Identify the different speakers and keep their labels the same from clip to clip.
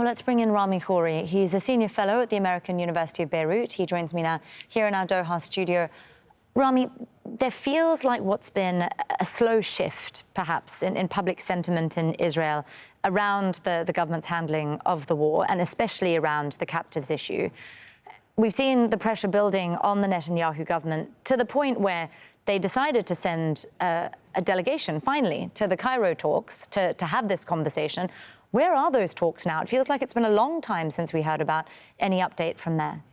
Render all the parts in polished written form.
Speaker 1: let's bring in Rami Khouri. He's a senior fellow at the American University of Beirut. He joins me now here in our Doha studio. Rami, there feels like what's been a slow shift, perhaps, in public sentiment in Israel around the government's handling of the war, and especially around the captives issue. We've seen the pressure building on the Netanyahu government to the point where they decided to send a delegation, finally, to the Cairo talks to have this conversation. Where are those talks now? It feels like it's been a long time since we heard about any update from there.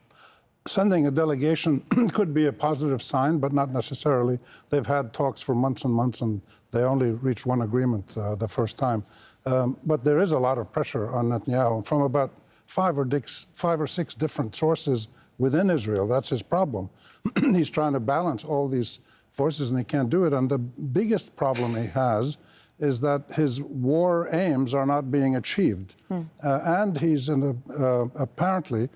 Speaker 2: Sending a delegation could be a positive sign, but not necessarily. They've had talks for months and months, and they only reached one agreement the first time. But there is a lot of pressure on Netanyahu from about five or six different sources within Israel. That's his problem. He's trying to balance all these forces, and he can't do it. And the biggest problem he has is that his war aims are not being achieved. And he's in apparently,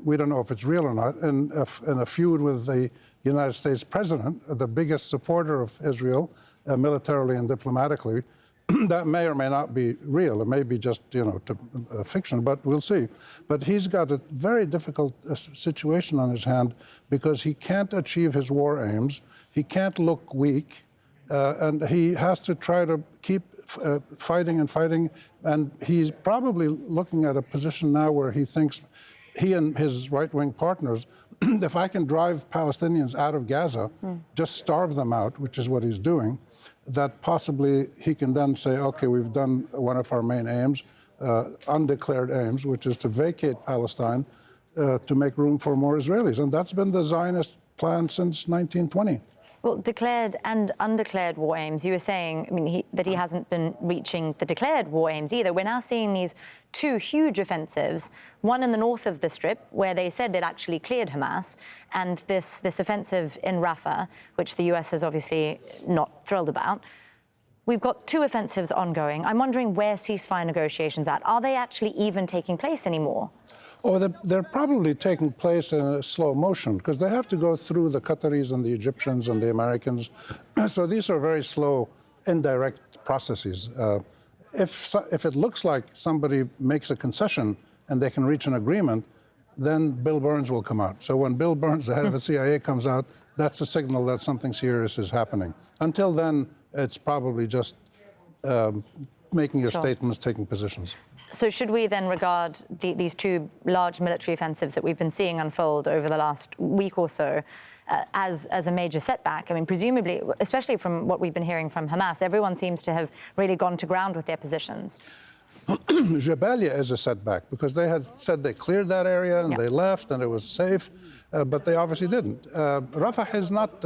Speaker 2: we don't know if it's real or not, in a feud with the United States president, the biggest supporter of Israel, militarily and diplomatically. That may or may not be real. It may be just, fiction, but we'll see. But he's got a very difficult situation on his hand because he can't achieve his war aims. He can't look weak. And he has to try to keep fighting and fighting. And he's probably looking at a position now where he thinks, he and his right-wing partners, if I can drive Palestinians out of Gaza, just starve them out, which is what he's doing, that possibly he can then say, okay, we've done one of our main aims, undeclared aims, which is to vacate Palestine to make room for more Israelis. And that's been the Zionist plan since 1920.
Speaker 1: Well, declared and undeclared war aims, you were saying, that he hasn't been reaching the declared war aims either. We're now seeing these two huge offensives, one in the north of the Strip, where they said they'd actually cleared Hamas, and this offensive in Rafah, which the US is obviously not thrilled about. We've got two offensives ongoing. I'm wondering where ceasefire negotiations are. Are they actually even taking place anymore?
Speaker 2: Oh, they're probably taking place in a slow motion because they have to go through the Qataris and the Egyptians and the Americans. So these are very slow, indirect processes. If it looks like somebody makes a concession and they can reach an agreement, then Bill Burns will come out. So when Bill Burns, the head of the CIA, comes out, that's a signal that something serious is happening. Until then, it's probably just making your statements, taking positions.
Speaker 1: So should we then regard these two large military offensives that we've been seeing unfold over the last week or so as a major setback? I mean, presumably, especially from what we've been hearing from Hamas, everyone seems to have really gone to ground with their positions.
Speaker 2: Jabalia is a setback because they had said they cleared that area and they left and it was safe, but they obviously didn't. Rafah is not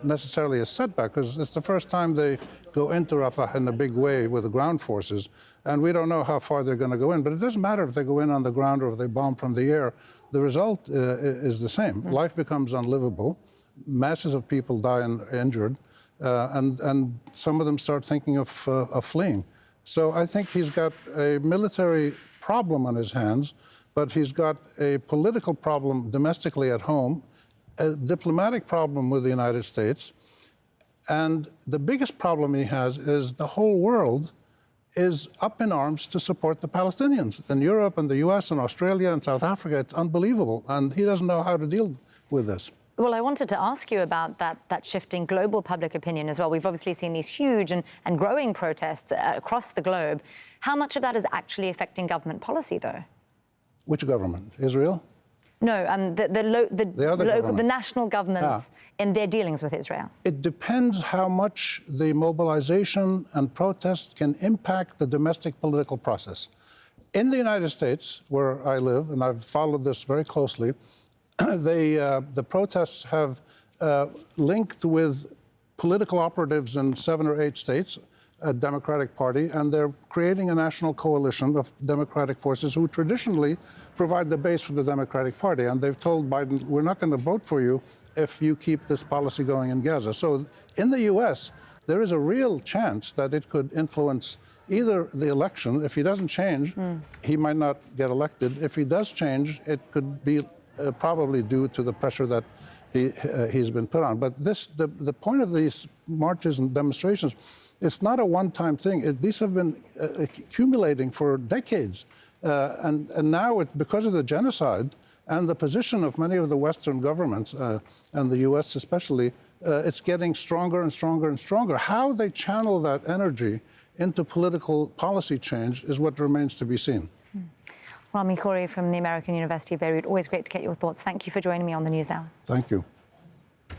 Speaker 2: necessarily a setback because it's the first time they go into Rafah in a big way with the ground forces, and we don't know how far they're going to go in, but it doesn't matter if they go in on the ground or if they bomb from the air. The result is the same. Life becomes unlivable. Masses of people die and injured, and some of them start thinking of fleeing. So I think he's got a military problem on his hands, but he's got a political problem domestically at home, a diplomatic problem with the United States, and the biggest problem he has is the whole world is up in arms to support the Palestinians. In Europe and the US and Australia and South Africa, it's unbelievable, and he doesn't know how to deal with this.
Speaker 1: Well, I wanted to ask you about that shifting global public opinion as well. We've obviously seen these huge and growing protests across the globe. How much of that is actually affecting government policy, though?
Speaker 2: Which government? Israel?
Speaker 1: No, the national governments in their dealings with Israel.
Speaker 2: It depends how much the mobilization and protest can impact the domestic political process. In the United States, where I live, and I've followed this very closely, the protests have linked with political operatives in 7 or 8 states, a Democratic Party, and they're creating a national coalition of Democratic forces who traditionally provide the base for the Democratic Party. And they've told Biden, we're not going to vote for you if you keep this policy going in Gaza. So in the U.S., there is a real chance that it could influence either the election. If he doesn't change, he might not get elected. If he does change, it could be probably due to the pressure that he's been put on. But the point of these marches and demonstrations, it's not a one-time thing. These have been accumulating for decades. And now, because of the genocide and the position of many of the Western governments, and the US especially, it's getting stronger and stronger and stronger. How they channel that energy into political policy change is what remains to be seen.
Speaker 1: Rami Khoury from the American University of Beirut, always great to get your thoughts. Thank you for joining me on the NewsHour.
Speaker 2: Thank you.